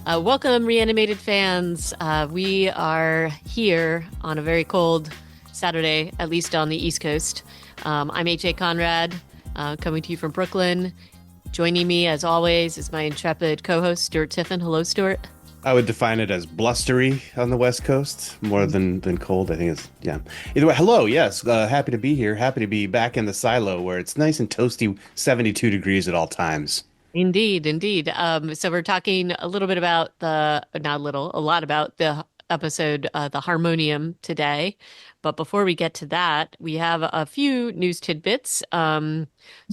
Welcome, reanimated fans. We are here on a very cold Saturday, at least on the East Coast. I'm AJ Conrad, coming to you from Brooklyn. Joining me, as always, is my intrepid co host, Stuart Tiffin. Hello, Stuart. I would define it as blustery on the West Coast more than cold. I think it's yeah. Either way, hello. Yes, happy to be here. Happy to be back in the silo where it's nice and toasty, 72 degrees at all times. Indeed, indeed. So we're talking a little bit about not a little, a lot about the episode, the Harmonium today. But before we get to that, we have a few news tidbits, some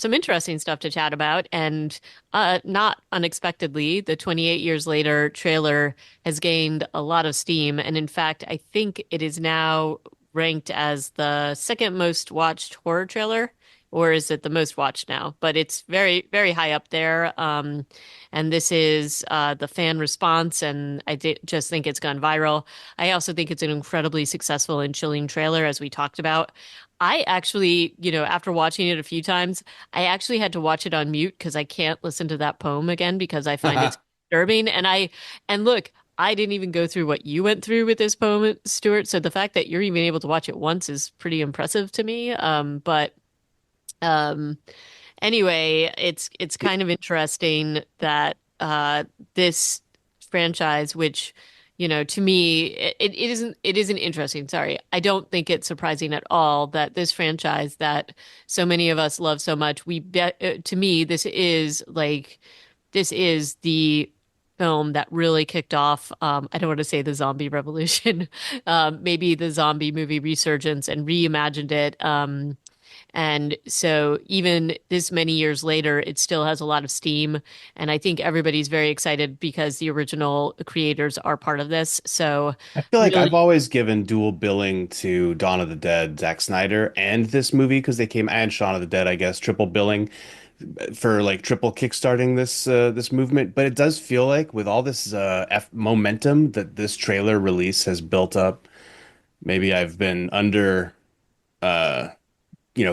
interesting stuff to chat about. And not unexpectedly, the 28 years later trailer has gained a lot of steam. And in fact, I think it is now ranked as the second most watched horror trailer, or is it the most watched now? But it's very, very high up there. And this is the fan response, and just think it's gone viral. I also think it's an incredibly successful and chilling trailer, as we talked about. I actually, after watching it a few times, I actually had to watch it on mute because I can't listen to that poem again because I find it disturbing. And look, I didn't even go through what you went through with this poem, Stuart. So the fact that you're even able to watch it once is pretty impressive to me. But um, anyway, it's kind of interesting that this franchise, which to me, it isn't interesting. Sorry, I don't think it's surprising at all that this franchise that so many of us love so much. To me, this is the film that really kicked off. I don't want to say the zombie revolution, maybe the zombie movie resurgence and reimagined it. And so even this many years later, it still has a lot of steam. And I think everybody's very excited because the original creators are part of this. So I feel like I've really, always given dual billing to Dawn of the Dead, Zack Snyder, and this movie because they came and Shaun of the Dead, I guess, triple billing for like triple kickstarting this movement. But it does feel like with all this F momentum that this trailer release has built up, maybe I've been under uh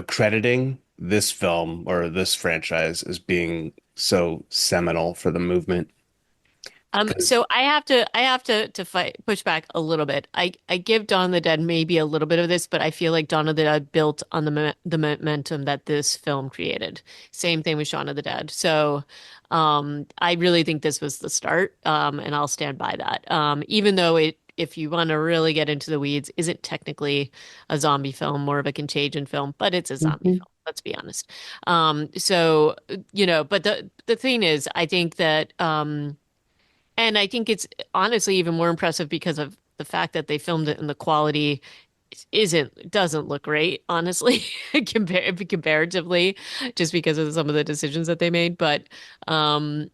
crediting this film or this franchise as being so seminal for the movement. Because so I have to push back a little bit. I give Dawn of the Dead maybe a little bit of this, but I feel like Dawn of the Dead built on the momentum that this film created. Same thing with Shaun of the Dead. So I really think this was the start, and I'll stand by that. Even though if you want to really get into the weeds, isn't technically a zombie film, more of a contagion film, but it's a zombie Mhm. film. Let's be honest. But the thing is, I think that. And I think it's honestly even more impressive because of the fact that they filmed it and the quality doesn't look great, honestly, comparatively, just because of some of the decisions that they made. But um,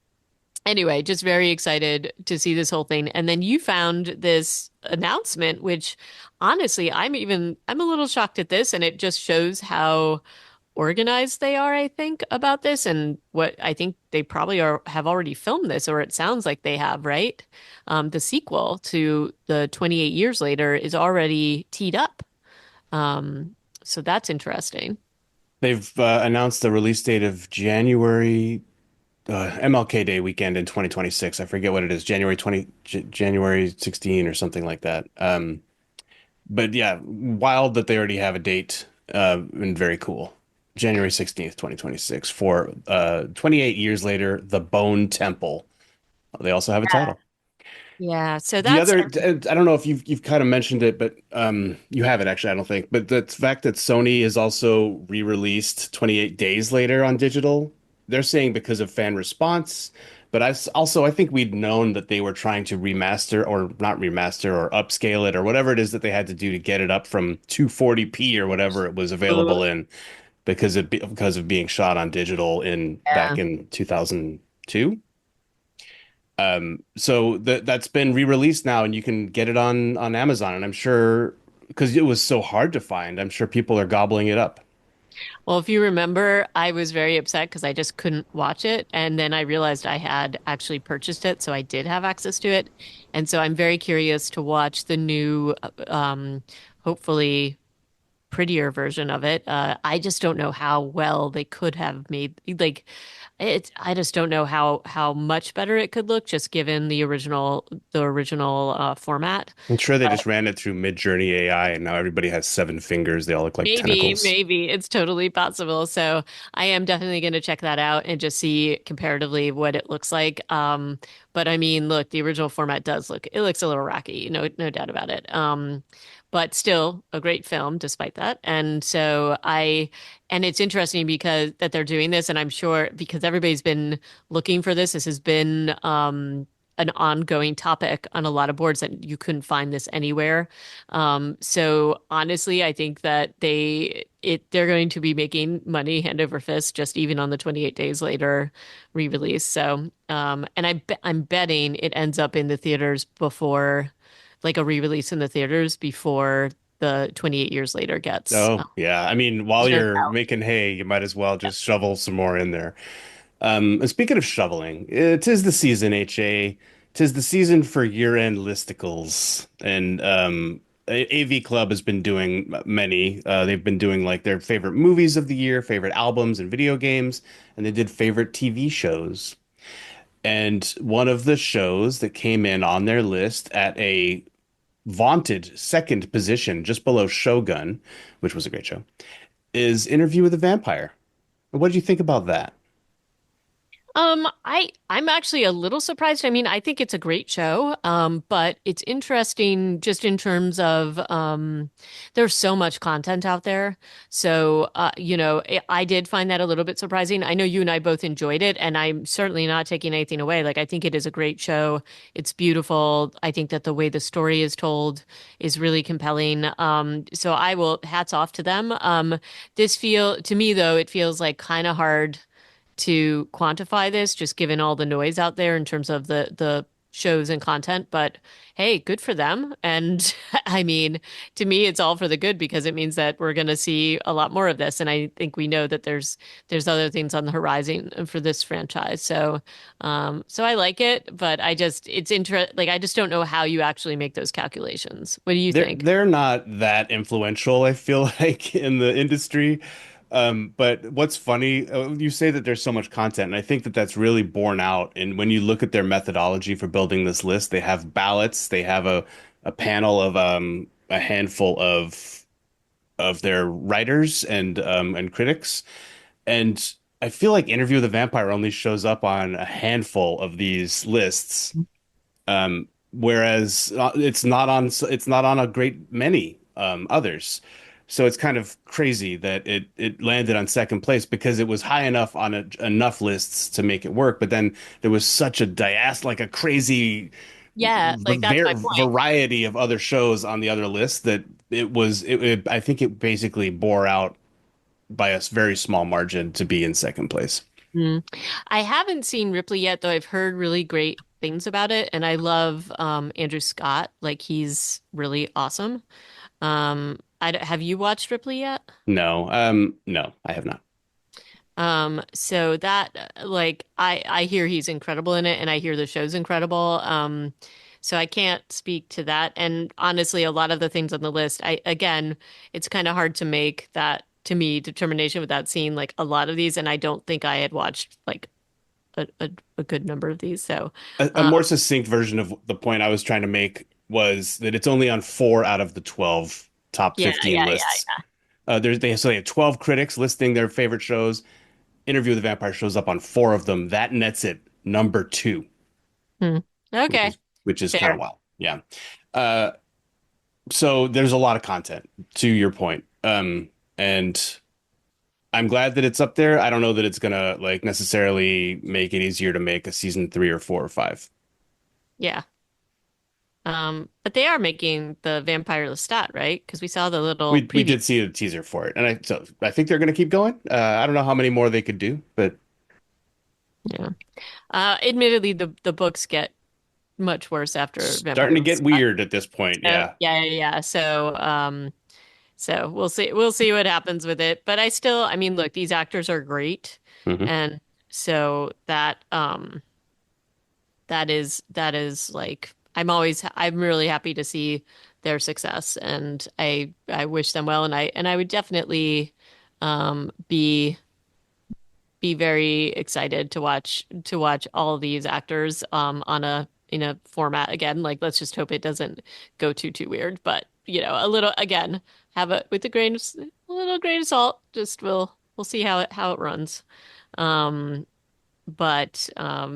anyway, just very excited to see this whole thing. And then you found this announcement, which honestly, I'm a little shocked at this, and it just shows how organized they are, I think, about this, and what I think they probably have already filmed this, or it sounds like they have, right? The sequel to the 28 years later is already teed up. Um, so that's interesting. They've announced the release date of January MLK Day weekend in 2026. I forget what it is, January 16 or something like that. But yeah, wild that they already have a date and very cool. January 16th, 2026 for 28 years later, The Bone Temple. They also have a title. Yeah, so The that's other, I don't know if you've kind of mentioned it, but you haven't actually, I don't think. But the fact that Sony is also re-released 28 days later on digital, they're saying because of fan response. But I think we'd known that they were trying to remaster or not remaster or upscale it or whatever it is that they had to do to get it up from 240p or whatever it was available in because of being shot on digital in yeah. back in 2002. So that's been re-released now, and you can get it on Amazon. And I'm sure because it was so hard to find, I'm sure people are gobbling it up. Well, if you remember, I was very upset because I just couldn't watch it. And then I realized I had actually purchased it, so I did have access to it. And so I'm very curious to watch the new, hopefully prettier version of it. I just don't know how well they could have made like it. I just don't know how much better it could look just given the original format. I'm sure they just ran it through Mid-Journey AI and now everybody has seven fingers. They all look like Maybe, tentacles. maybe it's totally possible. So I am definitely going to check that out and just see comparatively what it looks like. But I mean, look, the original format does look, it looks a little rocky, no doubt about it. But still a great film despite that. And it's interesting because that they're doing this, and I'm sure because everybody's been looking for this. This has been, an ongoing topic on a lot of boards that you couldn't find this anywhere. So honestly, I think that they're going to be making money hand over fist just even on the 28 days later re-release. So and I'm betting it ends up in the theaters before like a re-release in the theaters before the 28 years later gets Oh, yeah. I mean, while churned you're out. making hay, you might as well just shovel some more in there. And speaking of shoveling, tis the season, HA. Tis the season for year-end listicles. And AV Club has been doing many. They've been doing like their favorite movies of the year, favorite albums and video games, and they did favorite TV shows. And one of the shows that came in on their list at a vaunted second position, just below Shogun, which was a great show, is Interview with a Vampire. What did you think about that? I'm actually a little surprised. I mean, I think it's a great show. But it's interesting just in terms of there's so much content out there. So I did find that a little bit surprising. I know you and I both enjoyed it, and I'm certainly not taking anything away. Like I think it is a great show. It's beautiful. I think that the way the story is told is really compelling. So I will hats off to them. This feel to me though, it feels like kind of hard to quantify this, just given all the noise out there in terms of the shows and content. But hey, good for them. And I mean, to me, it's all for the good because it means that we're going to see a lot more of this. And I think we know that there's other things on the horizon for this franchise. So I like it, but I just don't know how you actually make those calculations. What do you think? They're not that influential, I feel like, in the industry. But what's funny, you say that there's so much content, and I think that that's really borne out. And when you look at their methodology for building this list, they have ballots, they have a panel of a handful of their writers and critics, and I feel like Interview with the Vampire only shows up on a handful of these lists. Whereas it's not on a great many others. So it's kind of crazy that it landed on second place because it was high enough on enough lists to make it work, but then there was such a like a crazy Yeah, like that's my point. variety of other shows on the other lists that I think it basically bore out by a very small margin to be in second place. Mm. I haven't seen Ripley yet, though I've heard really great things about it, and I love Andrew Scott. Like he's really awesome. Have you watched Ripley yet? No, no, I have not. So that like I hear he's incredible in it, and I hear the show's incredible. So I can't speak to that. And honestly, a lot of the things on the list, it's kind of hard to make that to me determination without seeing like a lot of these, and I don't think I had watched like a good number of these. So, A uh, more succinct version of the point I was trying to make was that it's only on four out of the 12 top yeah, 15 yeah, lists. They have 12 critics listing their favorite shows. Interview with the Vampire shows up on four of them. That nets it number two, yeah. which Okay, is kind of fair. wild. Yeah. Uh, so there's a lot of content to your point. And I'm glad that it's up there. I don't know that it's gonna like necessarily make it easier to make a season three or four or five. Yeah. But they are making the Vampire Lestat, right? Because we saw the little We preview. did see a teaser for it, and I think they're gonna keep going. I don't know how many more they could do, but Yeah. Admittedly, the books get much worse after starting Vampire to get Lestat. weird at this point. So Yeah. yeah, yeah, yeah. So we'll see what happens with it. But I mean, look, these actors are great, Hmm. and so that is like I'm really happy to see their success, and I wish them well, and I would definitely be very excited to watch all these actors on a in a format again. Like, let's just hope it doesn't go too weird, but a little again, have it with a little grain of salt. Just we'll see how it runs. Um, but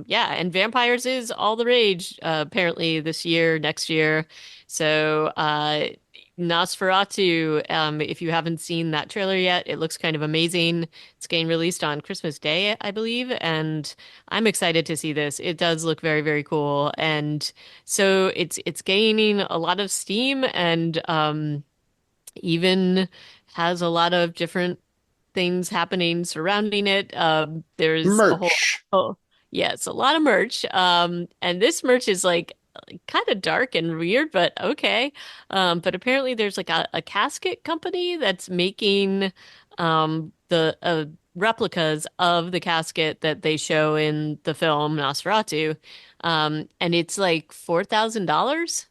yeah, and vampires is all the rage apparently this year, next year. So Nosferatu, if you haven't seen that trailer yet, it looks kind of amazing. It's getting released on Christmas Day, I believe, and I'm excited to see this. It does look very cool, and so it's gaining a lot of steam, and even has a lot of different things happening surrounding it. There's a whole, Merch. oh, yeah, it's a lot of merch. And this merch is like kind of dark and weird, but okay. But apparently there's like a casket company that's making the replicas of the casket that they show in the film Nosferatu. And it's like $4,000.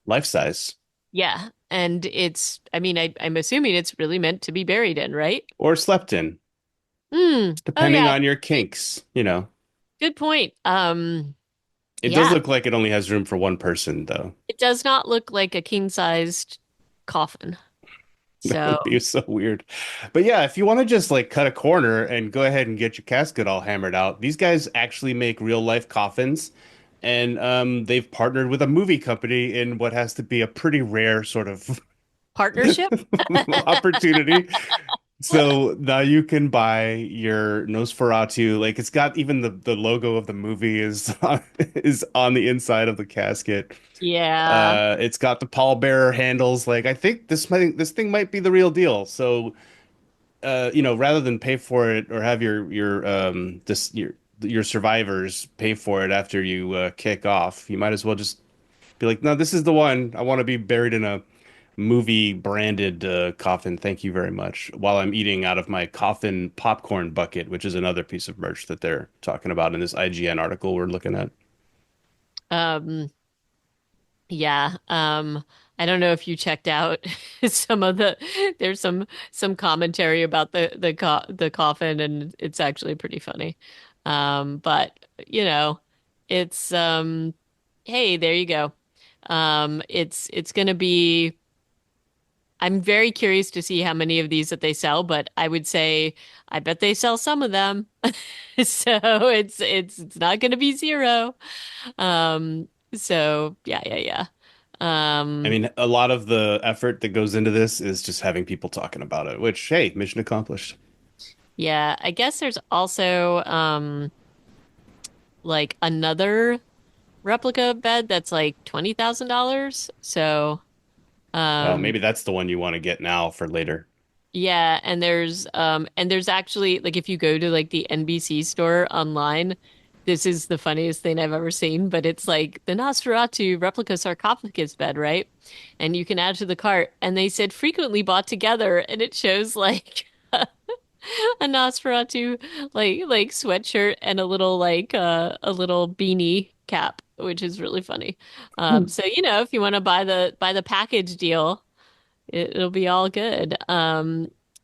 Life size. Yeah. And I mean, I'm assuming it's really meant to be buried in, right? Or slept in, Oh depending yeah. on your kinks, you know. Good point. It does Yeah, look like it only has room for one person, though. it does not look like a king-sized coffin. That So would be so weird. But yeah, if you want to just like cut a corner and go ahead and get your casket all hammered out, these guys actually make real life coffins. And they've partnered with a movie company in what has to be a pretty rare sort of partnership? opportunity. So now you can buy your Nosferatu. Like it's got even the logo of the movie is on the inside of the casket. Yeah. It's got the pallbearer handles. Like I think this thing might be the real deal. So rather than pay for it or have your survivors pay for it after you kick off, you might as well just be like, no, this is the one. I want to be buried in a movie branded coffin. Thank you very much. While I'm eating out of my coffin popcorn bucket, which is another piece of merch that they're talking about in this IGN article we're looking at. Um, yeah. I don't know if you checked out some of the there's some commentary about the coffin, and it's actually pretty funny. But it's hey, there you go. It's gonna be I'm very curious to see how many of these that they sell, but I would say I bet they sell some of them. So it's not going to be zero. So yeah. I Um, mean, a lot of the effort that goes into this is just having people talking about it, which, hey, mission accomplished. yeah, I guess there's also like another replica bed that's like $20,000. So Oh, um maybe that's the one you want to get now for later. yeah, and there's actually like if you go to like the NBC store online, this is the funniest thing I've ever seen, but it's like the Nosferatu replica sarcophagus bed, right? And you can add to the cart, and they said frequently bought together, and it shows like a Nosferatu like sweatshirt and a little beanie cap, which is really funny. So if you want to buy the package deal, it'll be all good.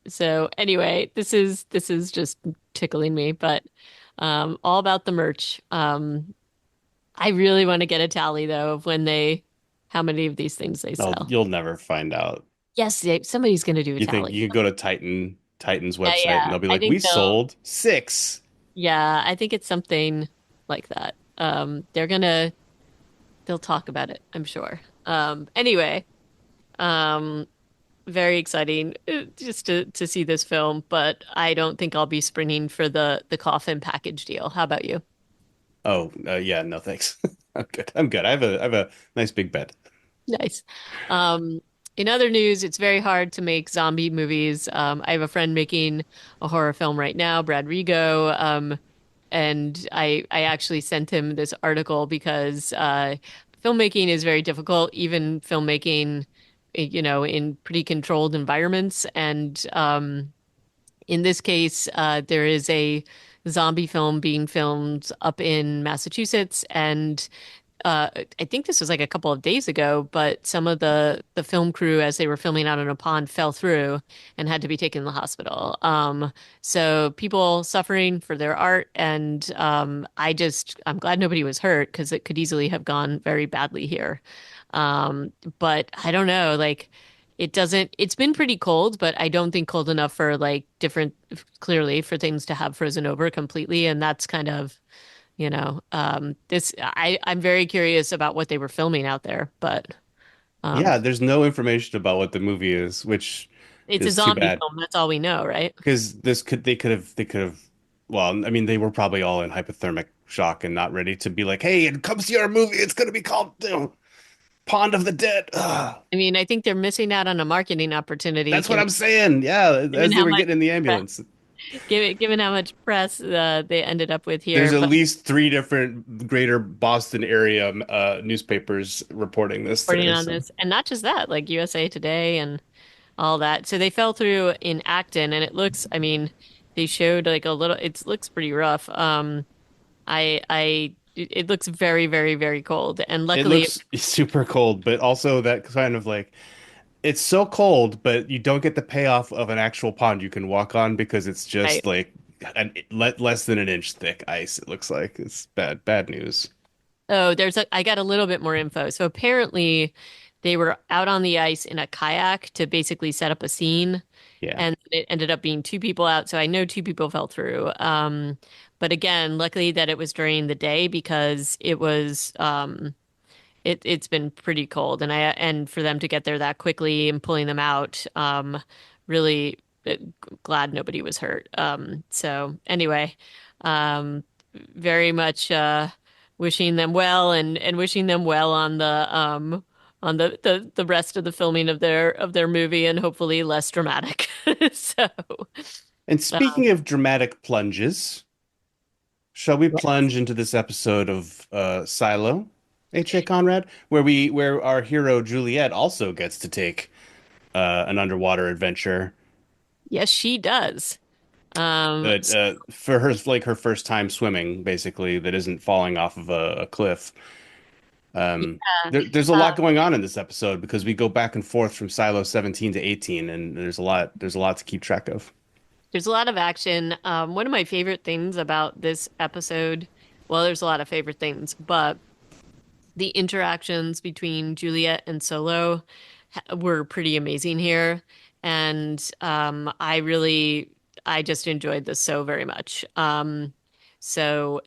So anyway, this is just tickling me, but all about the merch. I really want to get a tally though of how many of these things they Oh, sell. you'll never find out. Yes, somebody's going to do a You think tally. you can go to Titan's website and Yeah. they'll be I like, we think sold six. yeah, I think it's something like that. They'll talk about it, I'm sure. Anyway, um, very exciting just to see this film, but I don't think I'll be springing for the coffin package deal. How about you? Oh, yeah, no thanks. I'm good. I'm good. I have a nice big bed. Nice. Um, in other news, it's very hard to make zombie movies. I have a friend making a horror film right now, Brad Rigo. And I actually sent him this article because filmmaking is very difficult, even filmmaking, in pretty controlled environments. And in this case, there is a zombie film being filmed up in Massachusetts, and I think this was like a couple of days ago, but some of the film crew, as they were filming out in a pond, fell through and had to be taken to the hospital. So people suffering for their art, and I'm glad nobody was hurt because it could easily have gone very badly here. But I don't know, like it doesn't. It's been pretty cold, but I don't think cold enough for like different, clearly for things to have frozen over completely, and that's kind of I'm very curious about what they were filming out there, but um, Yeah, there's no information about what the movie is, which it's a is too zombie bad film. That's all we know, right? because they could have well, I mean they were probably all in hypothermic shock and not ready to be like, "Hey, and come see our movie. It's going to be called Pond of the Dead." Ugh. I mean, I think they're missing out on a marketing opportunity That's what I'm saying. Yeah, given as they how were much getting in the press, ambulance. given how much press they ended up with There's here. at But least three different greater Boston area newspapers reporting this reporting today. on So this, and not just that, like USA Today and all that. So they fell through in Acton, and it looks. I mean, they showed like a little. It looks pretty rough. It looks very, very, very cold, and it luckily, looks super cold, but also that kind of like it's so cold, but you don't get the payoff of an actual pond you can walk on because it's I just like less than an inch thick ice. It looks like it's bad news. Oh, I got a little bit more info. So apparently they were out on the ice in a kayak to basically set up a scene, Yeah. and it ended up being two people out. So I know two people fell through. But again, luckily that it was during the day because it's been pretty cold, and for them to get there that quickly and pulling them out, really glad nobody was hurt. So anyway, um, very much wishing them well, and wishing them well on the rest of the filming of their movie, and hopefully less dramatic. So And uh, speaking of dramatic plunges, shall we plunge into this episode of Silo, H.A. Conrad, where our hero Juliette also gets to take an underwater adventure, yes, she does. but for her like her first time swimming, basically, that isn't falling off of a cliff. Yeah. There's a lot going on in this episode because we go back and forth from Silo 17 to 18, and there's a lot to keep track of. There's a lot of action. One of my favorite things about this episode, well, there's a lot of favorite things, but the interactions between Juliet and Solo were pretty amazing here. And I just enjoyed this so very much. So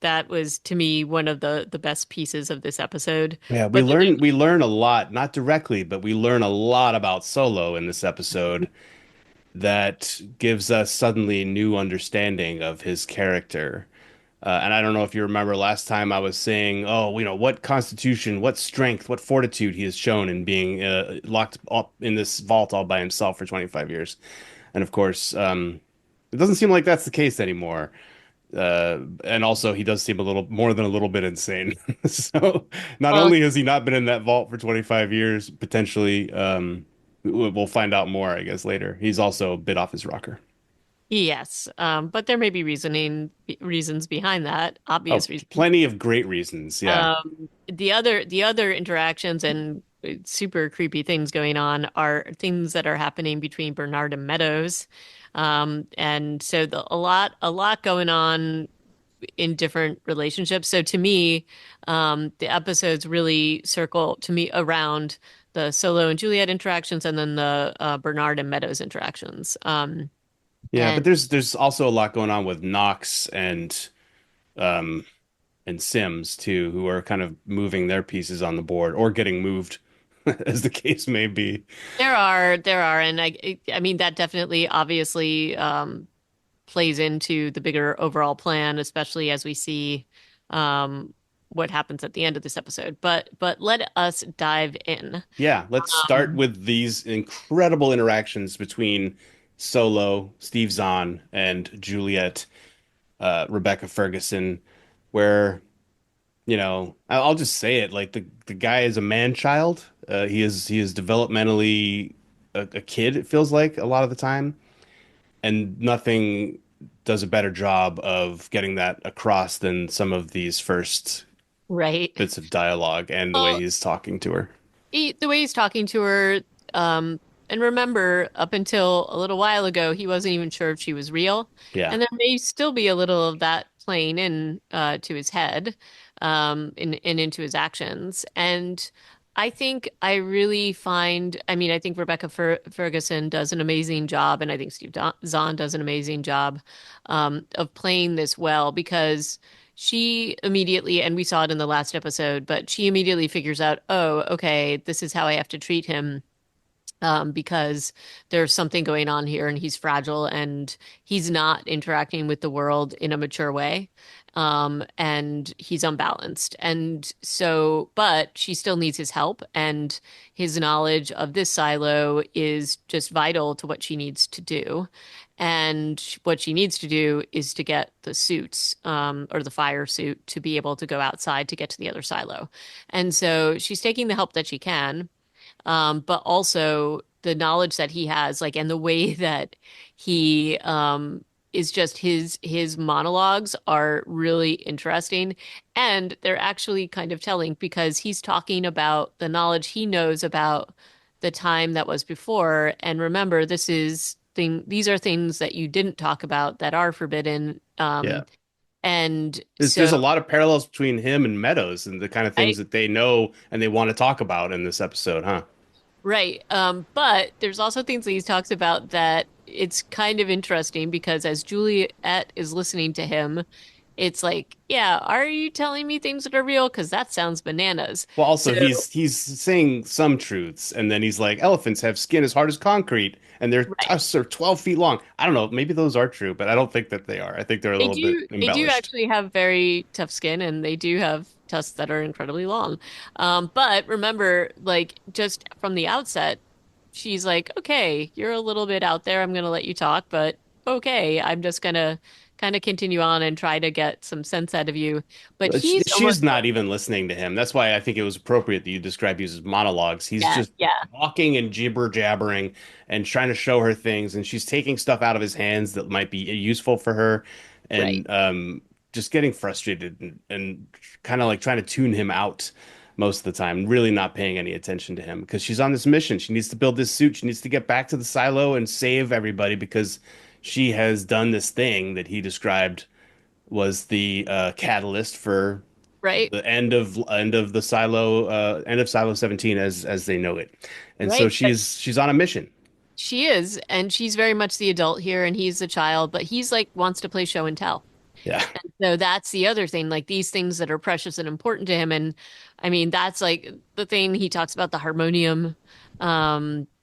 that was to me one of the best pieces of this episode. Yeah, we But then learn we learn a lot, not directly, but we learn a lot about Solo in this episode that gives us suddenly new understanding of his character. And I don't know if you remember last time I was saying, oh, what constitution, what strength, what fortitude he has shown in being locked up in this vault all by himself for 25 years. And of course, it doesn't seem like that's the case anymore. And also, he does seem a little more than a little bit insane. So, not well, only has he not been in that vault for 25 years, potentially, we'll find out more, I guess, later. He's also a bit off his rocker. yes, but there may be reasons behind that, Oh, obvious reasons. plenty of great reasons. Yeah. The other interactions and super creepy things going on are things that are happening between Bernard and Meadows. And so a lot going on in different relationships. So to me, the episodes really circle to me around the Solo and Juliet interactions, and then the Bernard and Meadows interactions. Yeah, And but there's also a lot going on with Knox um and Sims too, who are kind of moving their pieces on the board or getting moved, as the case may be. there are, and I mean that definitely obviously plays into the bigger overall plan, especially as we see um, what happens at the end of this episode. But let us dive in. Yeah, let's start Um, with these incredible interactions between Solo, Steve Zahn, and Juliet, Rebecca Ferguson, where, I'll just say it, like the guy is a man child. He is developmentally a kid, it feels like a lot of the time, and nothing does a better job of getting that across than some of these first. Right. bits of dialogue and the way Well, he's talking to her. the way he's talking to her, um, and remember, up until a little while ago, he wasn't even sure if she was real. Yeah. And there may still be a little of that playing in to his head, and into his actions. And I think I really find, I mean, I think Rebecca Ferguson does an amazing job, and I think Zahn does an amazing job of playing this well because she immediately, and we saw it in the last episode, but she immediately figures out, oh, okay, this is how I have to treat him, because there's something going on here and he's fragile and he's not interacting with the world in a mature way. And he's unbalanced. And so, but she still needs his help, and his knowledge of this silo is just vital to what she needs to do. And what she needs to do is to get the suits, or the fire suit to be able to go outside to get to the other silo. And so she's taking the help that she can, but also the knowledge that he has, like, and the way that he is just his monologues are really interesting, and they're actually kind of telling because he's talking about the knowledge he knows about the time that was before. And remember, these are things that you didn't talk about that are forbidden. Yeah. And There's so a lot of parallels between him and Meadows and the kind of things I that they know and they want to talk about in this episode, huh? Right. But there's also things that he talks about that it's kind of interesting because as Juliet is listening to him, it's like, yeah, are you telling me things that are real? Because that sounds bananas. Well, So, also he's saying some truths, and then he's like, elephants have skin as hard as concrete, and their right. tusks are 12 feet long. I don't know, maybe those are true, but I don't think that they are. I think they're a little bit They do embellished. actually have very tough skin, and they do have tusks that are incredibly long. But remember, like, just from the outset, she's like, okay, you're a little bit out there. I'm going to let you talk, but okay, I'm just going to kind of continue on and try to get some sense out of you. But he's She's almost, not even listening to him. That's why I think it was appropriate that you describe these as monologues. He's yeah, just yeah, talking and jibber jabbering and trying to show her things, and she's taking stuff out of his hands that might be useful for her, right, and just getting frustrated and kind of like trying to tune him out most of the time, really not paying any attention to him because she's on this mission. She needs to build this suit. She needs to get back to the silo and save everybody because she has done this thing that he described was the catalyst for right, the end of the silo end of Silo 17 as they know it. And so right. But she's on a mission. she is, and she's very much the adult here, and he's the child, but he's like wants to play show and tell. Yeah. So that's the other thing, like these things that are precious and important to him. And I mean, that's like the thing he talks about, the harmonium.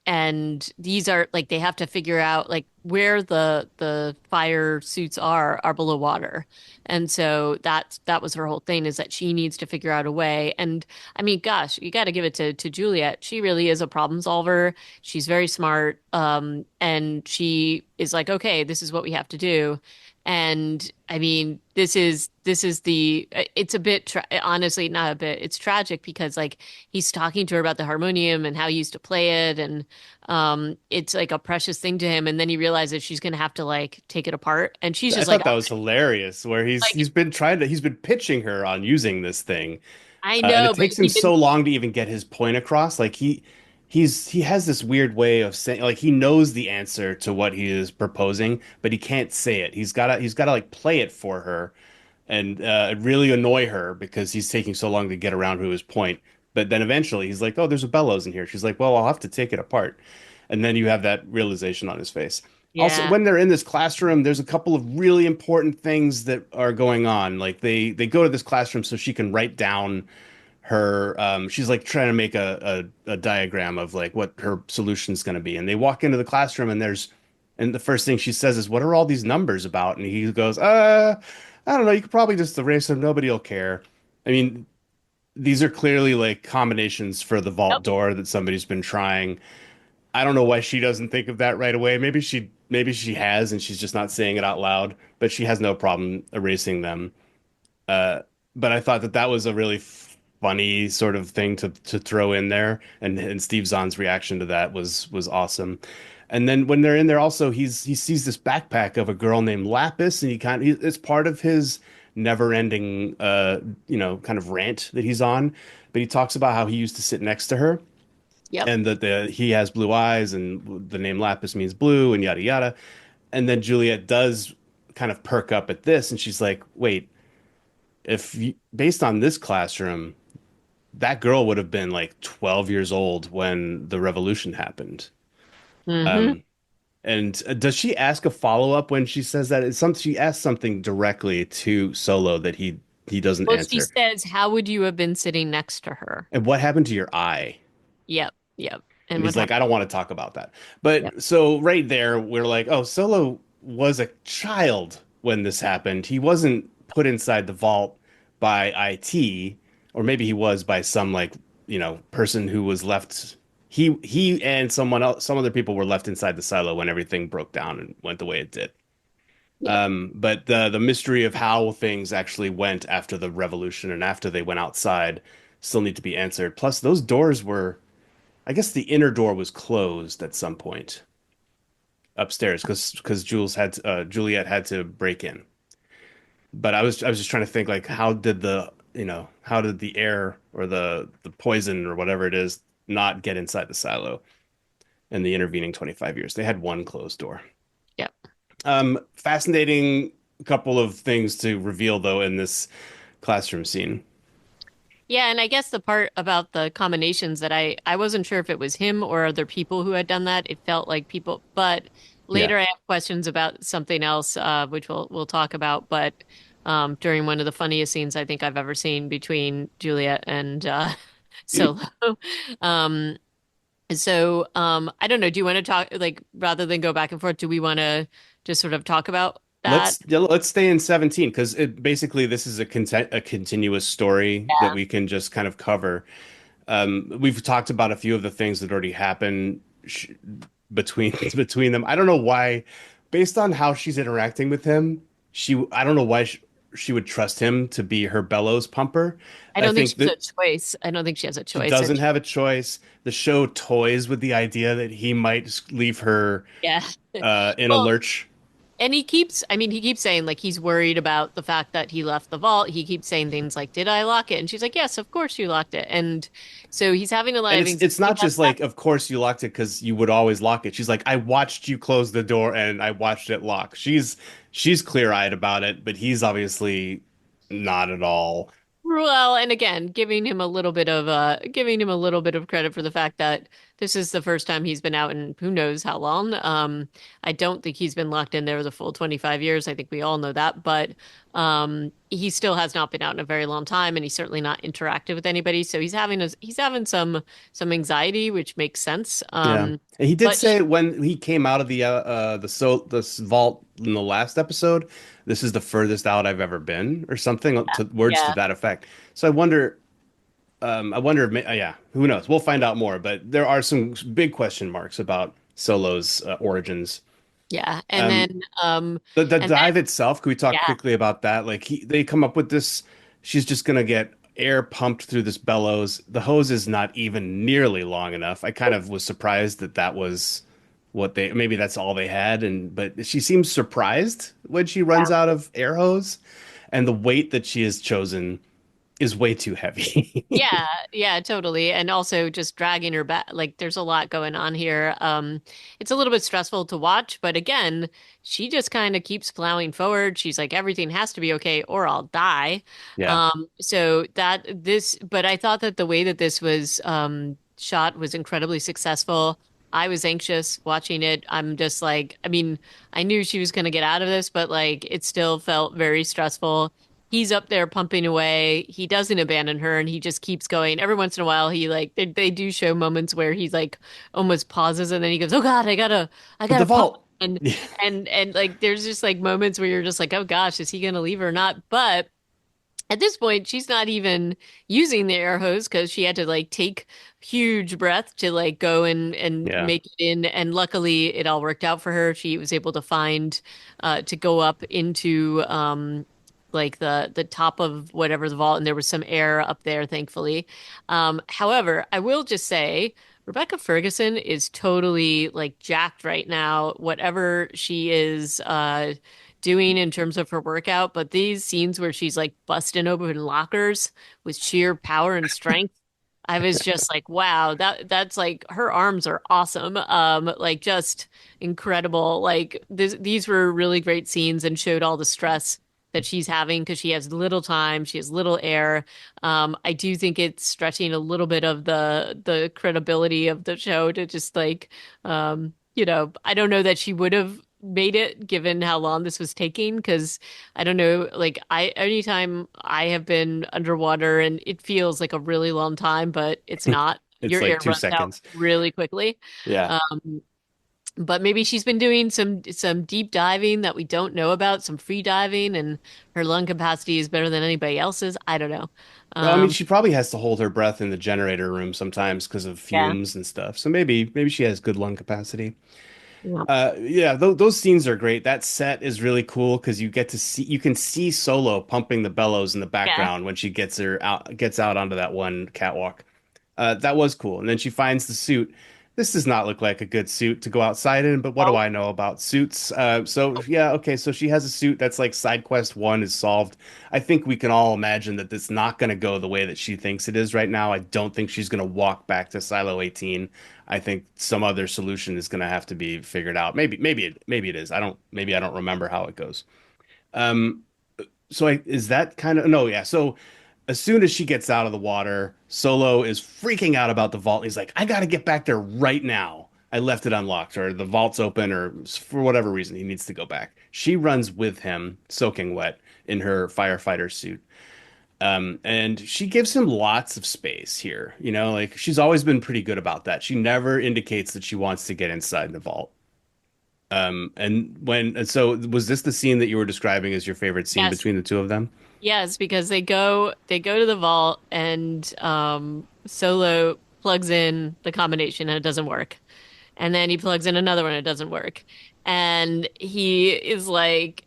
And these are like they have to figure out like where the fire suits are below water. And so that was her whole thing, is that she needs to figure out a way. And I mean, gosh, you got to give it to Juliet. She really is a problem solver. She's very smart. And she is like, okay, this is what we have to do. And I mean, this is the it's a bit honestly, not a bit. It's tragic because like he's talking to her about the harmonium and how he used to play it, and it's like a precious thing to him, and then he realizes she's gonna have to like take it apart, and she's I just like, thought that was hilarious where like he's been pitching her on using this thing. I And know, it but takes him so long to even get his point across. Like he has this weird way of saying like he knows the answer to what he is proposing, but he can't say it. He's gotta like play it for her and really annoy her because he's taking so long to get around to his point. But then eventually he's like, "Oh, there's a bellows in here." She's like, "Well, I'll have to take it apart." And then you have that realization on his face. Also, yeah, when they're in this classroom, there's a couple of really important things that are going on. Like they go to this classroom so she can write down her she's like trying to make a diagram of like what her solution's going to be, and they walk into the classroom and the first thing she says is, what are all these numbers about? And he goes, I don't know, you could probably just erase them, nobody will care. I mean, these are clearly like combinations for the nope, vault door that somebody's been trying. I don't know why she doesn't think of that right away. Maybe she has and she's just not saying it out loud, but she has no problem erasing them. Uh, but I thought that that was a really funny sort of thing to throw in there, and Steve Zahn's reaction to that was awesome. And then when they're in there, also he sees this backpack of a girl named Lapis, and it's part of his never-ending kind of rant that he's on. But he talks about how he used to sit next to her Yep. and that he has blue eyes and the name Lapis means blue and yada yada. And then Juliet does kind of perk up at this and she's like, "Wait, based on this classroom, that girl would have been like 12 years old when the revolution happened." Hmm. Um, and does she ask a follow-up when she says that? She asks something directly to Solo that he doesn't Well, she answer. says, "How would you have been sitting next to her?" And what happened to your eye? Yep. Yep. And And what he's like, happened? I don't want to talk about that. Yep. But so right there, we're like, oh, Solo was a child when this happened. He wasn't put inside the vault by IT, or maybe he was by some person who was left. He and someone else, some other people were left inside the silo when everything broke down and went the way it did. Yep. But the mystery of how things actually went after the revolution and after they went outside still need to be answered. Plus, those doors were I guess the inner door was closed at some point upstairs because Juliet had to break in. But I was just trying to think like how did the air or the poison or whatever it is not get inside the silo in the intervening 25 years? They had one closed door. Yep. Fascinating couple of things to reveal though in this classroom scene. Yeah, and I guess the part about the combinations that I wasn't sure if it was him or other people who had done that. It felt like people, but Yeah. later I have questions about something else, which we'll talk about. But during one of the funniest scenes I think I've ever seen between Juliet and Solo. Um, I don't know. Do you want to talk like rather than go back and forth? Do we want to just sort of talk about that? Let's stay in 17 because it basically this is a continuous story that Yeah, we can just kind of cover. We've talked about a few of the things that already happened between them. I don't know why, based on how she's interacting with him, I don't know why she would trust him to be her bellows pumper. I I don't think think she has a that choice. I don't think she has a she choice. doesn't have a choice. The show toys with the idea that he might leave her Yeah. in a Well, lurch. and he keeps saying like he's worried about the fact that he left the vault. He keeps saying things like, "Did I lock it?" And she's like, "Yes, of course you locked it." And so he's having a lot And of it's anxiety not about just that. like, of course you locked it because you would always lock it. She's like, I watched you close the door and I watched it lock. She's clear-eyed about it, but he's obviously not at all. Well, and again, giving him a little bit of credit for the fact that this is the first time he's been out in who knows how long. I don't think he's been locked in there the full 25 years. I think we all know that, but he still has not been out in a very long time, and he's certainly not interacted with anybody. So he's having some anxiety, which makes sense. Yeah. And he did But say when he came out of the vault in the last episode, this is the furthest out I've ever been, or something to words to yeah, that effect. So I wonder if, yeah, who knows? We'll find out more, but there are some big question marks about Solo's origins. yeah, Um, the and then dive itself, can we talk yeah. quickly about that? Like they come up with this, she's just gonna get air pumped through this bellows. The hose is not even nearly long enough. I kind of was surprised that that was maybe that's all they had, but she seems surprised when she runs out of air hose, and the weight that she has chosen is way too heavy. Yeah, yeah, totally. And also just dragging her back. Like there's a lot going on here. It's a little bit stressful to watch, but again, she just kind of keeps plowing forward. She's like, everything has to be okay or I'll die. Yeah, But I thought that the way that this was shot was incredibly successful. I was anxious watching it. I'm just like, I mean, I knew she was going to get out of this, but like it still felt very stressful. He's up there pumping away. He doesn't abandon her and he just keeps going. Every once in a while, they do show moments where he's like almost pauses and then he goes, "Oh God, I but the gotta pump." vault. And like there's just like moments where you're just like, "Oh gosh, is he gonna leave or not?" But at this point, she's not even using the air hose because she had to like take huge breath to like go and Yeah. make it in. And luckily, it all worked out for her. She was able to find to go up into like the top of whatever the vault, and there was some air up there, thankfully. However, I will just say. Rebecca Ferguson is totally like jacked right now. Whatever she is doing in terms of her workout, but these scenes where she's like busting open lockers with sheer power and strength, I was just like, wow, that's like her arms are awesome. Like just incredible. Like these were really great scenes and showed all the stress that she's having because she has little time, she has little air. I do think it's stretching a little bit of the credibility of the show to just like I don't know that she would have made it given how long this was taking because I don't know, like I anytime I have been underwater and it feels like a really long time, but it's not. It's Your like air two runs out seconds. really quickly. Yeah. Um, but maybe she's been doing some deep diving that we don't know about, some free diving, and her lung capacity is better than anybody else's. I don't know. No, I mean Um, she probably has to hold her breath in the generator room sometimes because of yeah. fumes and stuff. So maybe she has good lung capacity. Yeah. Yeah, th those scenes are great. That set is really cool because you can see Solo pumping the bellows in the Yeah. background when she gets out onto that one catwalk. That was cool. And then she finds the suit. This does not look like a good suit to go outside in, but what do Oh, I know about suits? So yeah, okay, so she has a suit that's like side quest one is solved. I think we can all imagine that it's not going to go the way that she thinks it is right now. I don't think she's going to walk back to Silo 18. I think some other solution is going to have to be figured out. Maybe it is. Maybe I don't remember how it goes. Um, is that kind of no, yeah. So as soon as she gets out of the water, Solo is freaking out about the vault. He's like, I got to get back there right now. I left it unlocked, or the vault's open, or for whatever reason, he needs to go back. She runs with him, soaking wet, in her firefighter suit. And she gives him lots of space here. You know, like she's always been pretty good about that. She never indicates that she wants to get inside the vault. And so was this the scene that you were describing as your favorite scene yes. between the two of them? Yes, because they go to the vault and Solo plugs in the combination and it doesn't work. And then he plugs in another one, and it doesn't work. And he is like,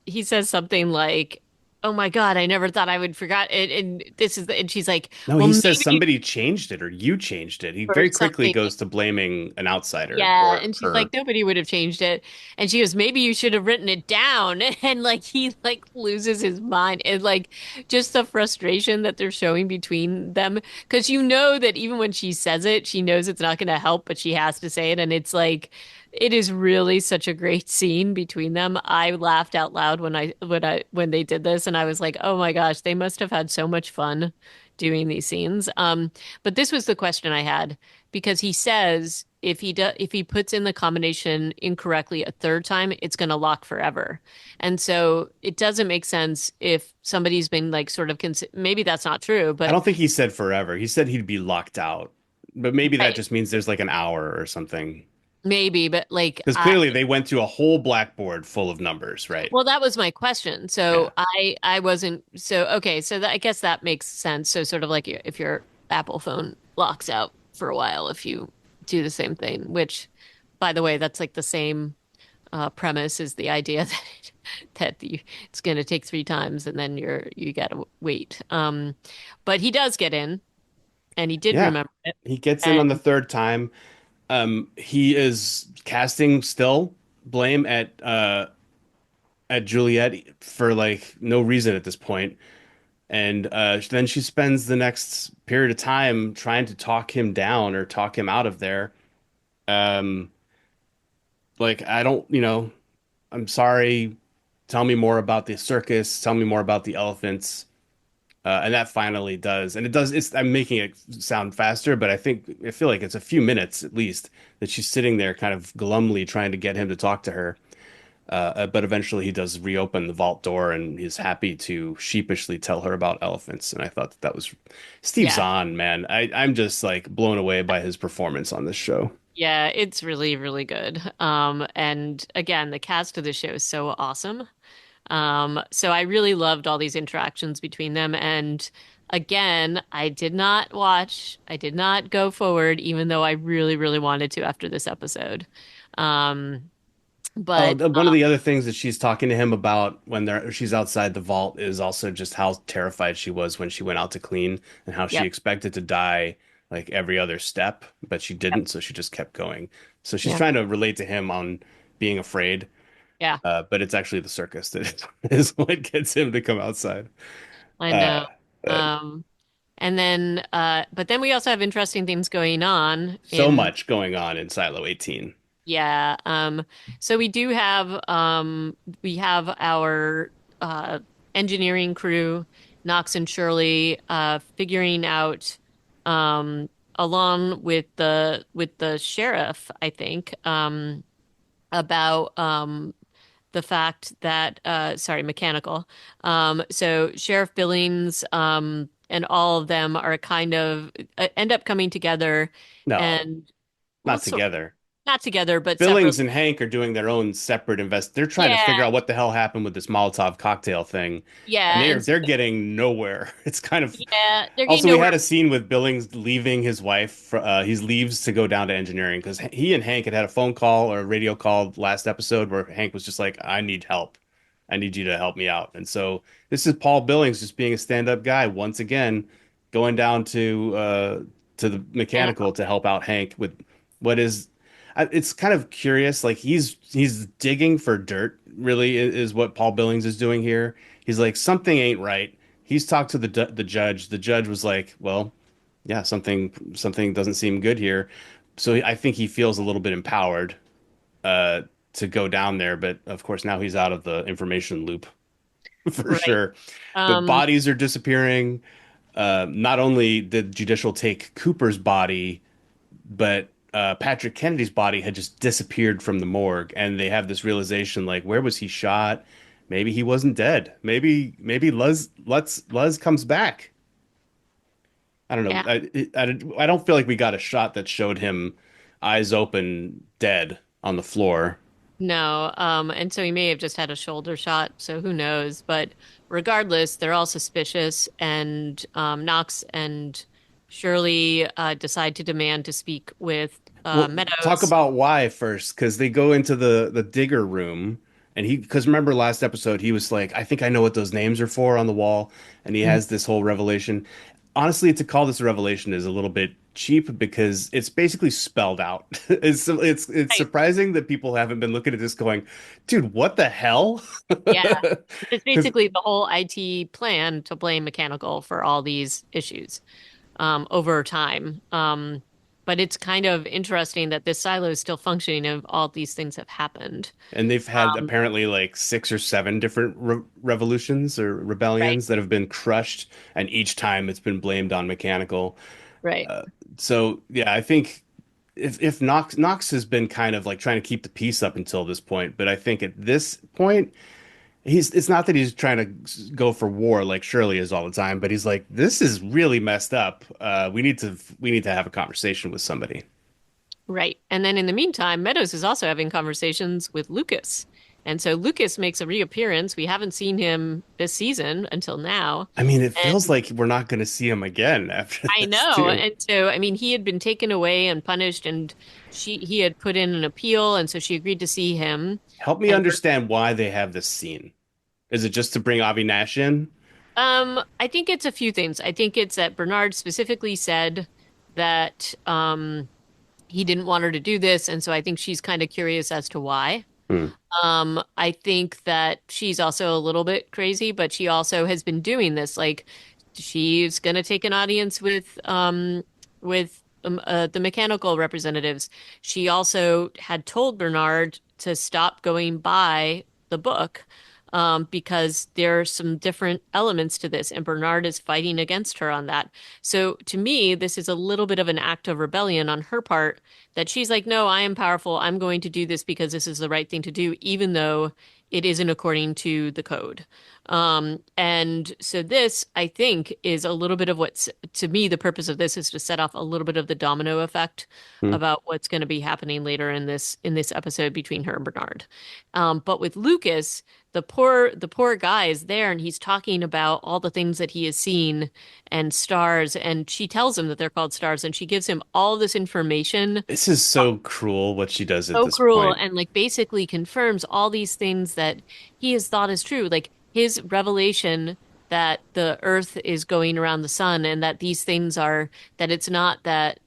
he says something like, "Oh my God, I never thought I would forgot it." And and she's like, No, "Well, he says maybe somebody changed it or you changed it. He for very quickly something." goes to blaming an outsider Yeah, or and she's her. like, nobody would have changed it. And she goes, maybe you should have written it down. And like he like loses his mind. And like just the frustration that they're showing between them. Because you know that even when she says it, she knows it's not going to help, but she has to say it. And it's like it is really such a great scene between them. I laughed out loud when they did this, and I was like, oh my gosh, they must have had so much fun doing these scenes. But this was the question I had because he says if he puts in the combination incorrectly a third time, it's going to lock forever. And so it doesn't make sense if somebody's been like sort of maybe that's not true, I but don't think he said forever. He said he'd be locked out. But maybe that right, just means there's like an hour or something. maybe, but like Because clearly they went to a whole blackboard full of numbers, right? well, that was my question. Yeah. So I wasn't so okay. So I guess that makes sense. So sort of like if your Apple phone locks out for a while if you do the same thing, which by the way, that's like the same premise is the idea it's going to take three times and then you got to wait. But he does get in and he did Yeah. remember it. He gets in on the And third time. He is casting still blame at Juliette for like no reason at this point. And then she spends the next period of time trying to talk him down or talk him out of there. Um, like I don't, I'm sorry. Tell me more about the circus. Tell me more about the elephants. And that finally does. And it does. I'm making it sound faster, but I feel like it's a few minutes at least that she's sitting there kind of glumly trying to get him to talk to her. But eventually he does reopen the vault door and he's happy to sheepishly tell her about elephants. And I thought that was Steve yeah, Zahn, man. I'm just like blown away by his performance on this show. yeah, it's really, really good. And again, the cast of the show is so awesome. So I really loved all these interactions between them. And again, I did not go forward, even though I really, really wanted to after this episode. Um, Oh, but one of the other things that she's talking to him about when she's outside the vault is also just how terrified she was when she went out to clean and how she yep, expected to die like every other step, but she yep, didn't, so she just kept going. So she's yep. trying to relate to him on being afraid. Yeah, But it's actually the circus that is what gets him to come outside. I Uh, know. uh, And then, but then we also have interesting things going on so in, much going on in Silo 18. yeah. So we have our engineering crew, Knox and Shirley, figuring out, um, along with the sheriff, I think, about the fact that sorry, mechanical. So Sheriff Billings and all of them are kind of end up coming together No, and well, not so together. not together, but Billings separately. and Hank are doing their own separate invest. They're trying to figure Yeah, out what the hell happened with this Molotov cocktail thing, and yeah, they're and so they're getting nowhere. It's kind of yeah, they're getting also we nowhere. had a scene with Billings leaving his wife. He leaves to go down to engineering because he and Hank had a phone call or a radio call last episode where Hank was just like, "I need help. I need you to help me out." And so this is Paul Billings just being a stand-up guy once again, going down to the mechanical Mechanical. to help out Hank with what is it's kind of curious. Like he's digging for dirt, really, is what Paul Billings is doing here. He's like, something ain't right. He's talked to the judge. The judge was like, well, yeah, something doesn't seem good here. So I think he feels a little bit empowered uh, to go down there. But of course, now he's out of the information loop for Right. sure. But Um, bodies are disappearing. Not only did Judicial take Cooper's body, but Patrick Kennedy's body had just disappeared from the morgue, and they have this realization like, where was he shot? Maybe he wasn't dead. Maybe Luz comes back. I don't yeah, know. I don't feel like we got a shot that showed him eyes open, dead on the floor. no. And so he may have just had a shoulder shot, so who knows? But regardless, they're all suspicious, and Knox and Shirley decide to demand to speak with Well, talk Meadows. about why first, because they go into the digger room, and because remember last episode he was like, I think I know what those names are for on the wall, and he Mhm. has this whole revelation. Honestly, to call this a revelation is a little bit cheap because it's basically spelled out. It's Right. surprising that people haven't been looking at this going, dude, what the hell? Yeah. It's Because basically the whole IT plan to blame mechanical for all these issues over time. But it's kind of interesting that this silo is still functioning if all these things have happened. and they've had Um, apparently like 6 or 7 different revolutions or right, rebellions that have been crushed, and each time it's been blamed on mechanical. right, So yeah, I think if Knox has been kind of like trying to keep the peace up until this point, but I think at this point it's not that he's trying to go for war like Shirley is all the time, but he's like, this is really messed up. We need to have a conversation with somebody. right. And then in the meantime, Meadows is also having conversations with Lucas. And so Lucas makes a reappearance. We haven't seen him this season until now. I mean, it feels And like we're not going to see him again after I this know. too. And so, I mean, he had been taken away and punished, and he had put in an appeal, and so she agreed to see him. Help me And understand why they have this scene. Is it just to bring Avi Nash in? I think it's a few things. I think it's that Bernard specifically said that he didn't want her to do this, and so I think she's kind of curious as to why. Hmm. I think that she's also a little bit crazy, but she also has been doing this. Like she's gonna take an audience with the mechanical representatives. She also had told Bernard to stop going by the book because there are some different elements to this, and Bernard is fighting against her on that. So to me, this is a little bit of an act of rebellion on her part that she's like, no, I am powerful. I'm going to do this because this is the right thing to do, even though it isn't according to the code. And so this, I think, is a little bit of what's, to me, the purpose of this is to set off a little bit of the domino effect Hmm. about what's going to be happening later in this episode between her and Bernard. But with Lucas, the poor guy is there and he's talking about all the things that he has seen and stars, and she tells him that they're called stars, and she gives him all this information. This is so cruel what she does at So this cruel, point. and like basically confirms all these things that he has thought is true. Like his revelation that the earth is going around the sun and that these things are that it's not that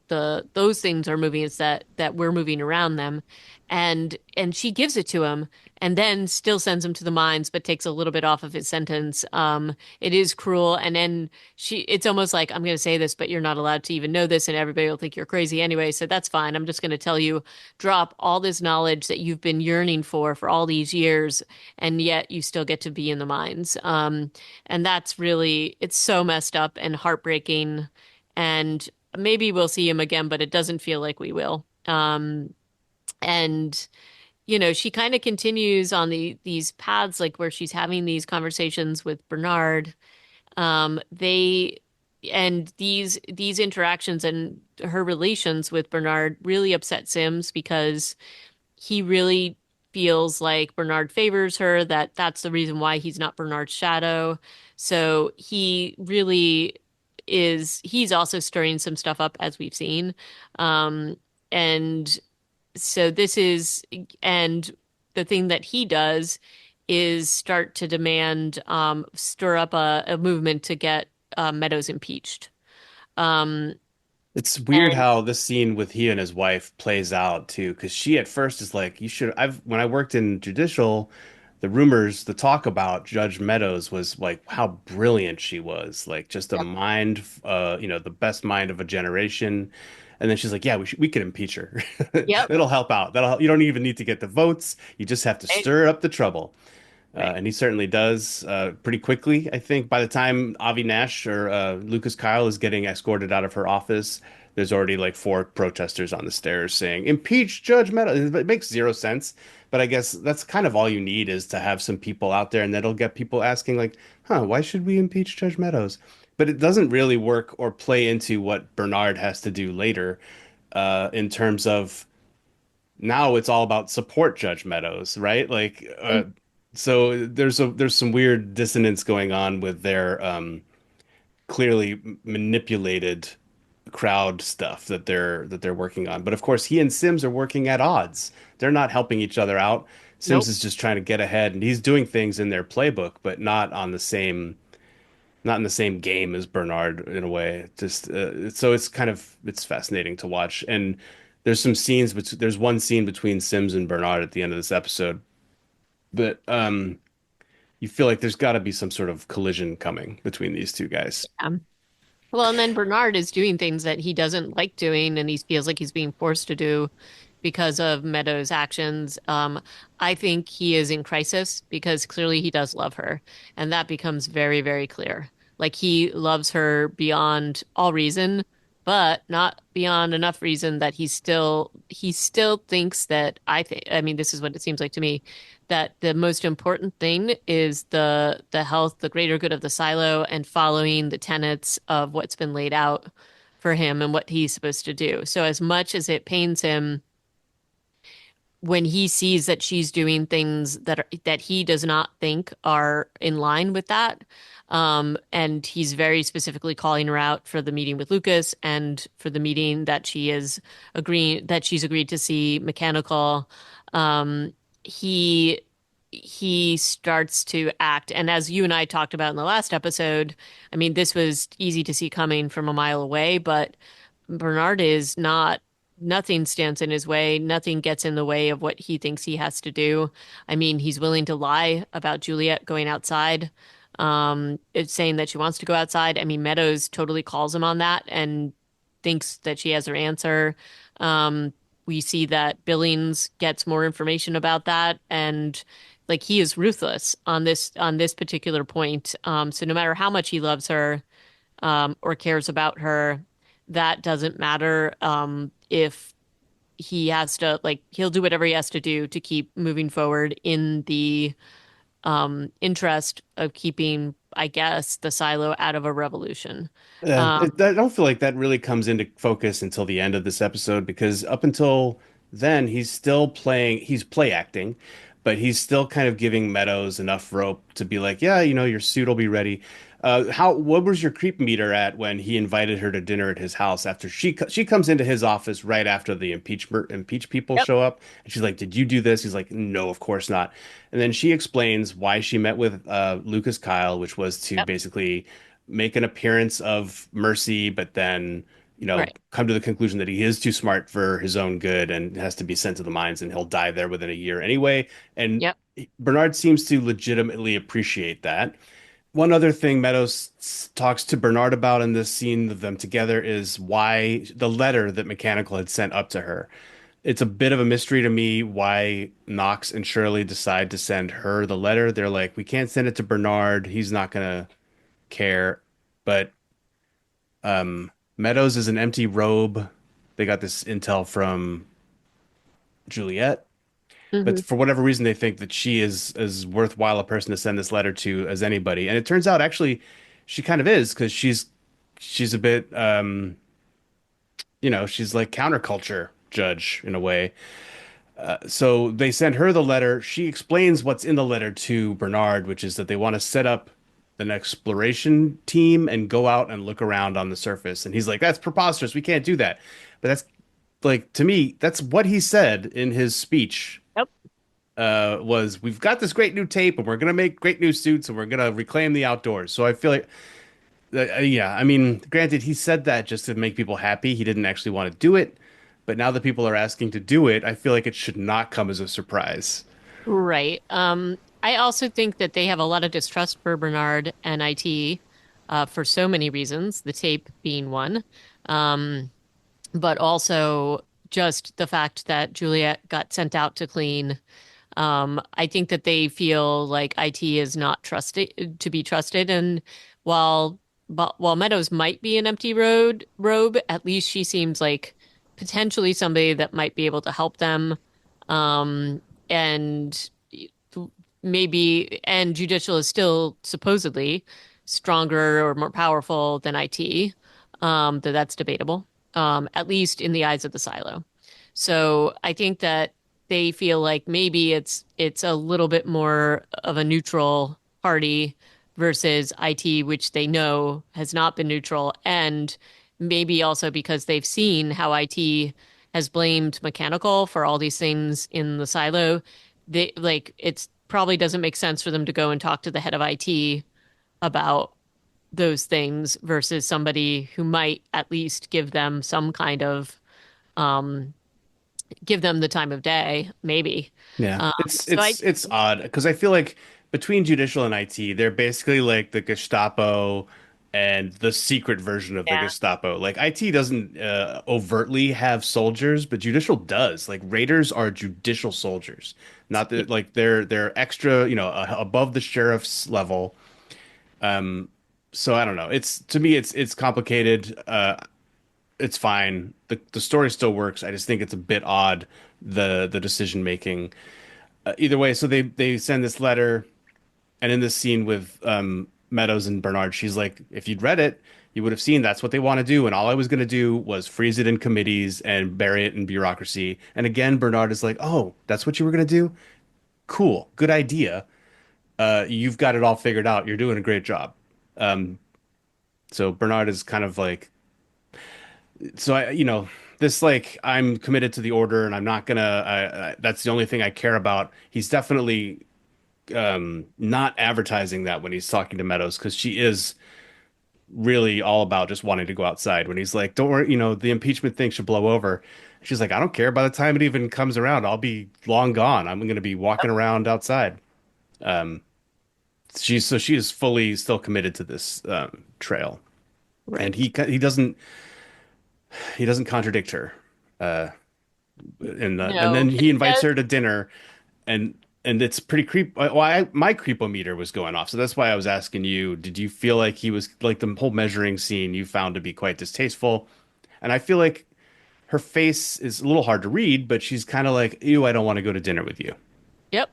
the those things are moving. It's that we're moving around them, and she gives it to him, and then still sends him to the mines, but takes a little bit off of his sentence. It is cruel, and then it's almost like, I'm going to say this, but you're not allowed to even know this, and everybody will think you're crazy anyway. So that's fine. I'm just going to tell you, drop all this knowledge that you've been yearning for all these years, and yet you still get to be in the mines. And that's really, it's so messed up and heartbreaking. And maybe we'll see him again, but it doesn't feel like we will. And she kind of continues on these paths, like where she's having these conversations with Bernard. They and these interactions and her relations with Bernard really upset Sims, because he really feels like Bernard favors her, that that's the reason why he's not Bernard's shadow. So he really he's also stirring some stuff up, as we've seen. And so this is, and the thing that he does is start to demand, stir up a movement to get Meadows impeached. Um, It's weird and how this scene with he and his wife plays out too, because she at first is like, "You should." When I worked in judicial, the rumors, the talk about Judge Meadows was like how brilliant she was, like just a Yep. mind, the best mind of a generation. And then she's like, "Yeah, we could impeach her. Yep. It'll help out. You don't even need to get the votes. You just have to Right. stir up the trouble." Right. And he certainly does pretty quickly. I think by the time Avi Nash or Lucas Kyle is getting escorted out of her office, there's already like four protesters on the stairs saying, "Impeach Judge Meadows." It makes zero sense, but I guess that's kind of all you need is to have some people out there, and that'll get people asking, like, "Huh, why should we impeach Judge Meadows?" But it doesn't really work or play into what Bernard has to do later in terms of now it's all about support Judge Meadows, right? Like, so there's some weird dissonance going on with their clearly manipulated crowd stuff that they're working on. But of course, he and Sims are working at odds. They're not helping each other out. Sims Nope. is just trying to get ahead, and he's doing things in their playbook, but not in the same game as Bernard in a way. Just so it's kind of it's fascinating to watch. And there's some scenes, but there's one scene between Sims and Bernard at the end of this episode, but you feel like there's got to be some sort of collision coming between these two guys. Well, and then Bernard is doing things that he doesn't like doing, and he feels like he's being forced to do because of Meadows' actions. I think he is in crisis because clearly he does love her, and that becomes very, very clear. Like, he loves her beyond all reason, but not beyond enough reason that he still thinks that, I mean, this is what it seems like to me, that the most important thing is the health, the greater good of the silo, and following the tenets of what's been laid out for him and what he's supposed to do. So as much as it pains him when he sees that she's doing things that he does not think are in line with that, and he's very specifically calling her out for the meeting with Lucas and for the meeting that she's agreed to see Mechanical. um, he he starts to act. And as you and I talked about in the last episode, I mean, this was easy to see coming from a mile away, but Bernard is not, nothing stands in his way. Nothing gets in the way of what he thinks he has to do. I mean, he's willing to lie about Juliette going outside. It's saying that she wants to go outside. I mean, Meadows totally calls him on that and thinks that she has her answer. Um, we see that Billings gets more information about that, and like, he is ruthless on this particular point. So no matter how much he loves her, or cares about her, that doesn't matter. If he has to, like, he'll do whatever he has to do to keep moving forward in the interest of keeping, I guess, the silo out of a revolution. Um, I don't feel like that really comes into focus until the end of this episode because up until then, he's play acting, but he's still kind of giving Meadows enough rope to be like, yeah, your suit will be ready. What was your creep meter at when he invited her to dinner at his house after she comes into his office right after the impeach people yep, show up, and she's like, "Did you do this?" He's like, "No, of course not." And then she explains why she met with Lucas Kyle, which was to yep, basically make an appearance of mercy, but then, Right. come to the conclusion that he is too smart for his own good and has to be sent to the mines and he'll die there within a year anyway. And Yep. Bernard seems to legitimately appreciate that. One other thing Meadows talks to Bernard about in this scene of them together is why the letter that Mechanical had sent up to her. It's a bit of a mystery to me why Knox and Shirley decide to send her the letter. They're like, we can't send it to Bernard. He's not gonna care. But Meadows is an empty robe. They got this intel from Juliette, but Hmm. for whatever reason, they think that she is as worthwhile a person to send this letter to as anybody. And it turns out actually she kind of is because she's a bit she's like counterculture judge in a way. So they send her the letter. She explains what's in the letter to Bernard, which is that they want to set up an exploration team and go out and look around on the surface. And he's like, that's preposterous. We can't do that. But that's like to me, that's what he said in his speech. Yep. Was we've got this great new tape and we're gonna make great new suits and we're gonna reclaim the outdoors. So I feel like, yeah, I mean, granted, he said that just to make people happy. He didn't actually want to do it, but now that people are asking to do it, I feel like it should not come as a surprise. Right. I also think that they have a lot of distrust for Bernard and IT for so many reasons, the tape being one. Um, but also just the fact that Juliet got sent out to clean. I think that they feel like IT is not trusted to be trusted, and while while Meadows might be an empty robe, at least she seems like potentially somebody that might be able to help them. And maybe, and Judicial is still supposedly stronger or more powerful than IT, though that's debatable, at least in the eyes of the silo. So I think that they feel like maybe it's a little bit more of a neutral party versus IT, which they know has not been neutral, and maybe also because they've seen how IT has blamed Mechanical for all these things in the silo. They like it's probably doesn't make sense for them to go and talk to the head of IT about those things versus somebody who might at least give them some kind of um give them the time of day, maybe. Yeah, Um, it's so I, it's it's odd because I feel like between Judicial and IT, they're basically like the Gestapo and the secret version of the yeah, Gestapo. Like IT doesn't overtly have soldiers, but Judicial does. Like Raiders are judicial soldiers, not yeah, that like they're extra, above the sheriff's level. So I don't know. It's to me, it's complicated. It's fine. The story still works. I just think it's a bit odd the decision making. Either way, so they send this letter, and in this scene with Meadows and Bernard, she's like, "If you'd read it, you would have seen that's what they want to do, and all I was going to do was freeze it in committees and bury it in bureaucracy." And again, Bernard is like, "Oh, that's what you were going to do? Cool, good idea. You've got it all figured out. You're doing a great job." So Bernard is kind of like, so this like I'm committed to the order, and I'm not gonna. That's the only thing I care about. He's definitely not advertising that when he's talking to Meadows because she is really all about just wanting to go outside. When he's like, "Don't worry, the impeachment thing should blow over." She's like, "I don't care. By the time it even comes around, I'll be long gone. I'm going to be walking around outside." She is fully still committed to this trail, and right. he doesn't contradict her. Uh, and No, then he invites that, her to dinner, and it's pretty creep. Well, my creepometer was going off, so that's why I was asking you. Did you feel like he was like the whole measuring scene you found to be quite distasteful? And I feel like her face is a little hard to read, but she's kind of like, "Ew, I don't want to go to dinner with you." yep.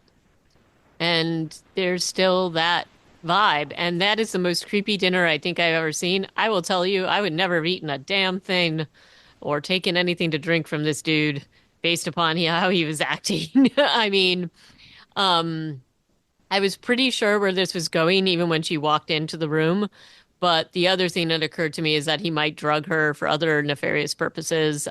And there's still that vibe. And that is the most creepy dinner I think I've ever seen. I will tell you, I would never have eaten a damn thing or taken anything to drink from this dude based upon how he was acting. I mean, um, I was pretty sure where this was going even when she walked into the room. But the other thing that occurred to me is that he might drug her for other nefarious purposes.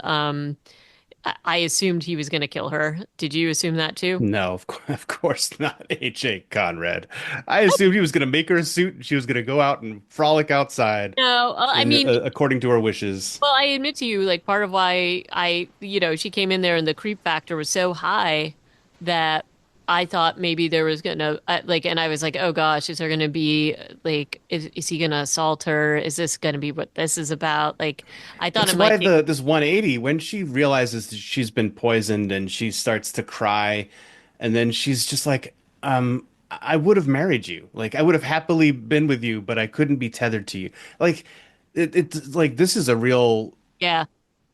I assumed he was going to kill her. Did you assume that too? No, of course not, H.A. Conrad. I assumed he was going to make her a suit and she was going to go out and frolic outside No, I mean, according to her wishes. well, I admit to you, like part of why she came in there and the creep factor was so high that I thought maybe there was gonna like, and I was like, oh gosh, is there gonna be like, is he gonna assault her? Is this gonna be what this is about? Like, I thought It's it might why take, the this 180, when she realizes that she's been poisoned and she starts to cry, and then she's just like, I would have married you. Like I would have happily been with you, but I couldn't be tethered to you. Like it's like this is a real yeah,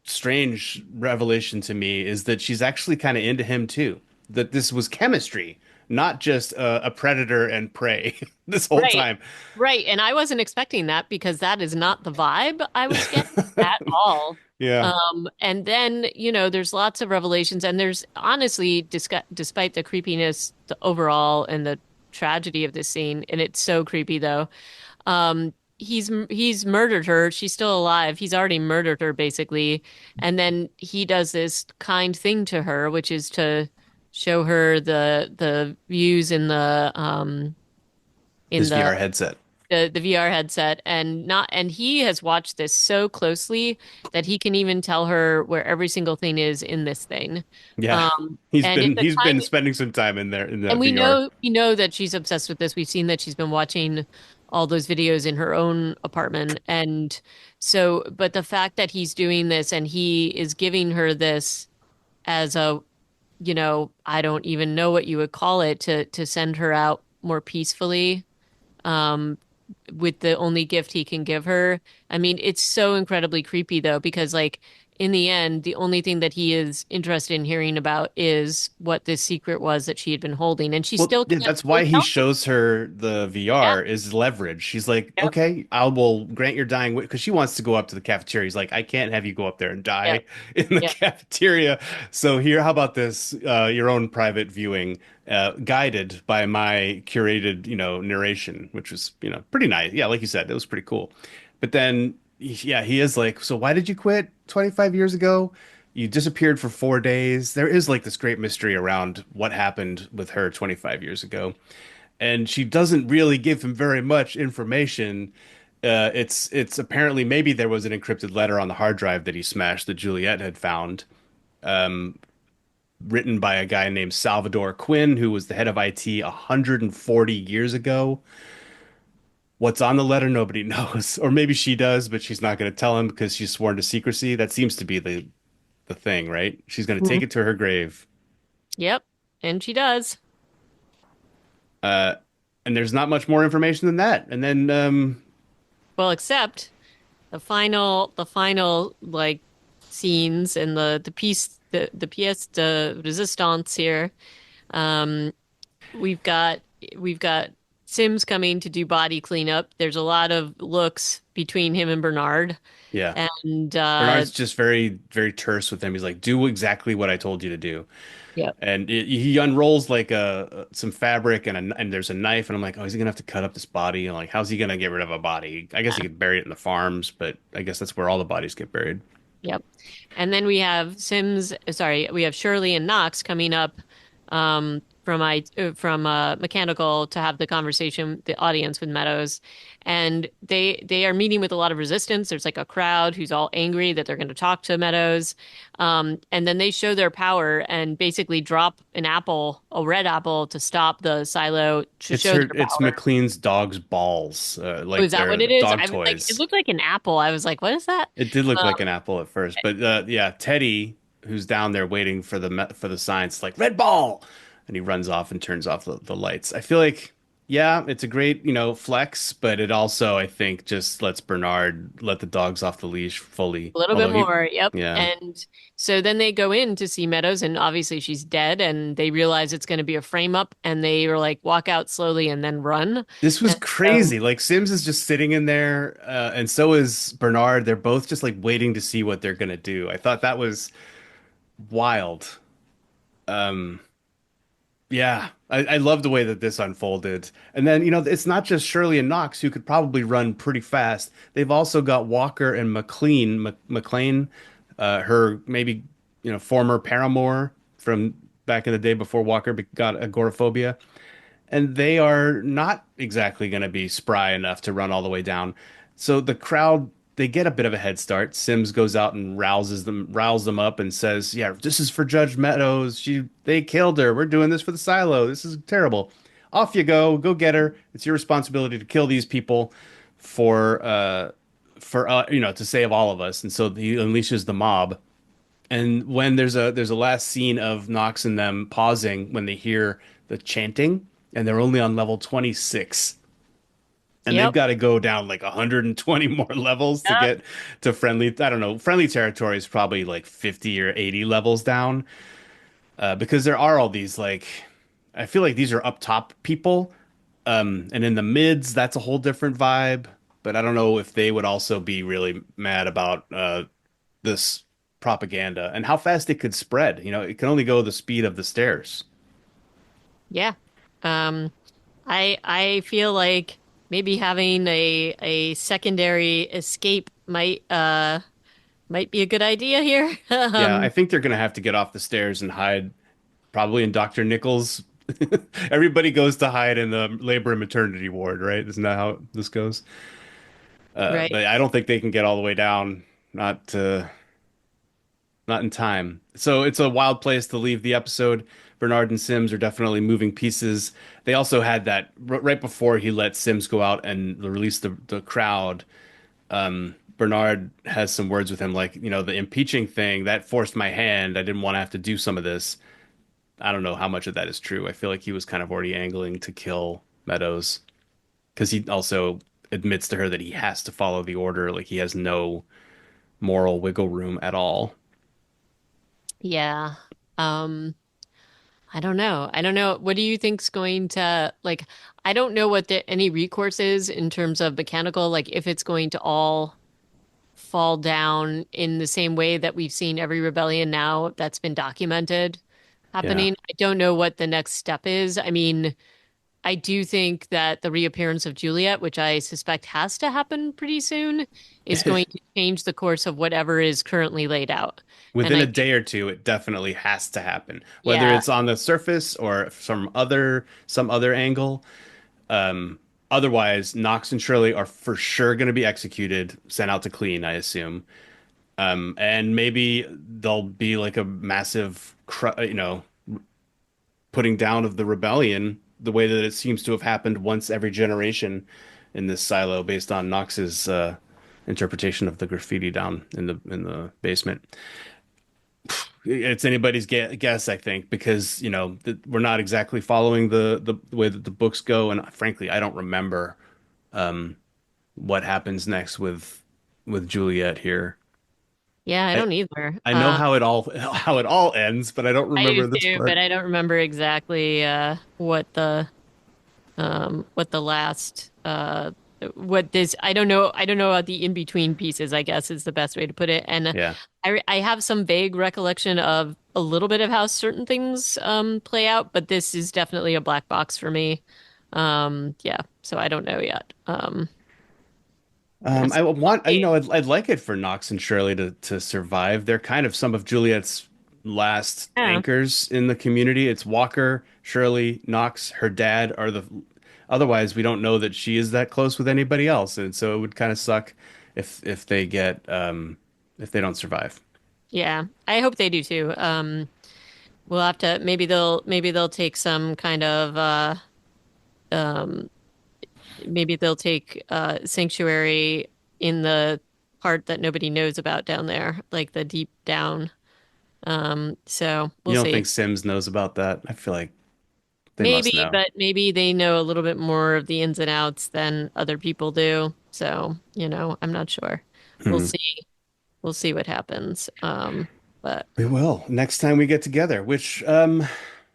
strange revelation to me is that she's actually kind of into him too. That this was chemistry, not just a predator and prey this whole right, time. right, and I wasn't expecting that because that is not the vibe I was getting at all. Yeah. And then, there's lots of revelations, and there's honestly, despite the creepiness, the overall and the tragedy of this scene, and it's so creepy though. He's murdered her. She's still alive. He's already murdered her basically, and then he does this kind thing to her, which is to show her the views in His the VR headset. the VR headset, and he has watched this so closely that he can even tell her where every single thing is in this thing. Yeah. He's And it's been a he's been kind spending some time in there in and that we VR. know that she's obsessed with this. We've seen that she's been watching all those videos in her own apartment. And so, but the fact that he's doing this and he is giving her this as a, I don't even know what you would call it to send her out more peacefully. Um, with the only gift he can give her. I mean, it's so incredibly creepy though, because like in the end, the only thing that he is interested in hearing about is what this secret was that she had been holding, and she Well, still yeah, can't that's why fully he tell him. shows her the Yeah, VR is leverage. She's like, yep, okay, I will grant your dying wish because she wants to go up to the cafeteria. He's like, I can't have you go up there and yep, die in the yep. cafeteria. So here, how about this? Your own private viewing, guided by my curated, narration, which was, pretty nice. Yeah, like you said, it was pretty cool. But then, yeah, he is like, so why did you quit 25 years ago? You disappeared for 4 days. There is like this great mystery around what happened with her 25 years ago. And she doesn't really give him very much information. It's apparently maybe there was an encrypted letter on the hard drive that he smashed that Juliette had found, written by a guy named Salvador Quinn, who was the head of IT 140 years ago. What's on the letter, nobody knows. Or maybe she does, but she's not going to tell him because she's sworn to secrecy. That seems to be the thing, right? She's going to take Mhm. it to her grave. Yep, and she does. Uh, and there's not much more information than that. And then, Well, except the final like scenes and the pièce de résistance here. Um, We've got we've got Sims coming to do body cleanup. There's a lot of looks between him and Bernard, yeah, and Bernard's just very, very terse with him. He's like, "Do exactly what I told you to do." yeah, And he unrolls like some fabric and there's a knife, and I'm like, "Oh, is he gonna have to cut up this body? And like, how's he gonna get rid of a body? I guess he could bury it in the farms, but I guess that's where all the bodies get buried." yep. And then we have Shirley and Knox coming up from mechanical to have the conversation, the audience with Meadows, and they are meeting with a lot of resistance. There's like a crowd who's all angry that they're going to talk to Meadows, and then they show their power and basically drop an apple, a red apple, to stop the silo to show their It's power. McLean's dog's balls, Oh, like is that their what it is? dog I was like, it toys. looked like an apple. I was like, what is that? It did look like Um, an apple at first, but yeah, Teddy, who's down there waiting for for the signs, like red ball, and he runs off and turns off the lights. I feel like, yeah, it's a great, flex, but it also, I think, just lets Bernard let the dogs off the leash fully. A little bit Although he, more, yep. yeah, And so then they go in to see Meadows, and obviously she's dead, and they realize it's going to be a frame up, and they were like, walk out slowly and then run. this was And so, crazy. Like Sims is just sitting in there, and so is Bernard. They're both just like waiting to see what they're gonna do. I thought that was wild. Um, Yeah, I love the way that this unfolded. And then, it's not just Shirley and Knox who could probably run pretty fast. They've also got Walker and McLean, her maybe former paramour from back in the day before Walker got agoraphobia. And they are not exactly going to be spry enough to run all the way down. So the crowd, they get a bit of a head start. Sims goes out and riles them up and says, "Yeah, this is for Judge Meadows. They killed her. We're doing this for the silo. This is terrible. Off you go. Go get her. It's your responsibility to kill these people for to save all of us." And so he unleashes the mob. And when there's a last scene of Nox and them pausing when they hear the chanting, and they're only on level 26, and they've Yep. got to go down like 120 more levels to Yep. get to friendly. I don't know. Friendly territory is probably like 50 or 80 levels down, because there are all these like. I feel like these are up top people, and in the mids, that's a whole different vibe. But I don't know if they would also be really mad about this propaganda and how fast it could spread. It can only go the speed of the stairs. Yeah. Um, I feel like maybe having a secondary escape might be a good idea here. Yeah, I think they're gonna have to get off the stairs and hide, probably in Dr. Nichols'. Everybody goes to hide in the labor and maternity ward, right? Isn't that how this goes? Right. But I don't think they can get all the way down, not in time. So it's a wild place to leave the episode. Bernard and Sims are definitely moving pieces. They also had that right before he let Sims go out and release the crowd. Bernard has some words with him, like, the impeaching thing that forced my hand. I didn't want to have to do some of this. I don't know how much of that is true. I feel like he was kind of already angling to kill Meadows because he also admits to her that he has to follow the order. Like he has no moral wiggle room at all. Yeah. Um, I don't know. I don't know. What do you think's going to like? I don't know what any recourse is in terms of mechanical, like if it's going to all fall down in the same way that we've seen every rebellion now that's been documented Yeah. happening. I don't know what the next step is. I mean, I do think that the reappearance of Juliet, which I suspect has to happen pretty soon, is going to change the course of whatever is currently laid out. And Within I a think, day or two, it definitely has to happen, whether yeah, it's on the surface or some other angle. Um, Otherwise, Knox and Shirley are for sure going to be executed, sent out to clean, I assume. And maybe there'll be like a massive, putting down of the rebellion, the way that it seems to have happened once every generation in this silo, based on Knox's interpretation of the graffiti down in the basement. It's anybody's guess, I think, because we're not exactly following the way that the books go, and frankly, I don't remember what happens next with Juliet here. yeah, I I don't either. I know how it all ends, but I don't I do remember this too, but part. I don't remember exactly what the last what this I don't know about the in between pieces, I guess is the best way to put it. And Yeah. I have some vague recollection of a little bit of how certain things play out, but this is definitely a black box for me. Yeah, so I don't know yet. Yes. I want, Okay. I'd like it for Knox and Shirley to survive. They're kind of some of Juliet's last Yeah. anchors in the community. It's Walker, Shirley, Knox, her dad are the. Otherwise, we don't know that she is that close with anybody else, and so it would kind of suck if they if they don't survive. Yeah. I hope they do too. We'll have to maybe they'll take some kind of um maybe they'll take sanctuary in the part that nobody knows about down there, like the deep down. So You we'll don't see. think Sims knows about that? I feel like they must Maybe, know. but maybe they know a little bit more of the ins and outs than other people do. So, I'm not sure. We'll Hmm. see. We'll see what happens. But We will next time we get together, which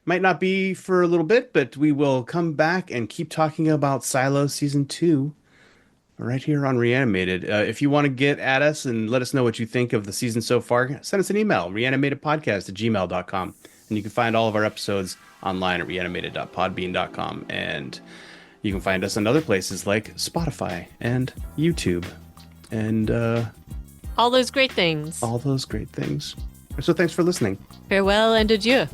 might not be for a little bit, but we will come back and keep talking about Silo Season 2 right here on Reanimated. If you want to get at us and let us know what you think of the season so far, send us an email, reanimatedpodcast@gmail.com. And you can find all of our episodes online at reanimated.podbean.com. And you can find us on other places like Spotify and YouTube and all those great things. all those great things. So thanks for listening. Farewell and adieu.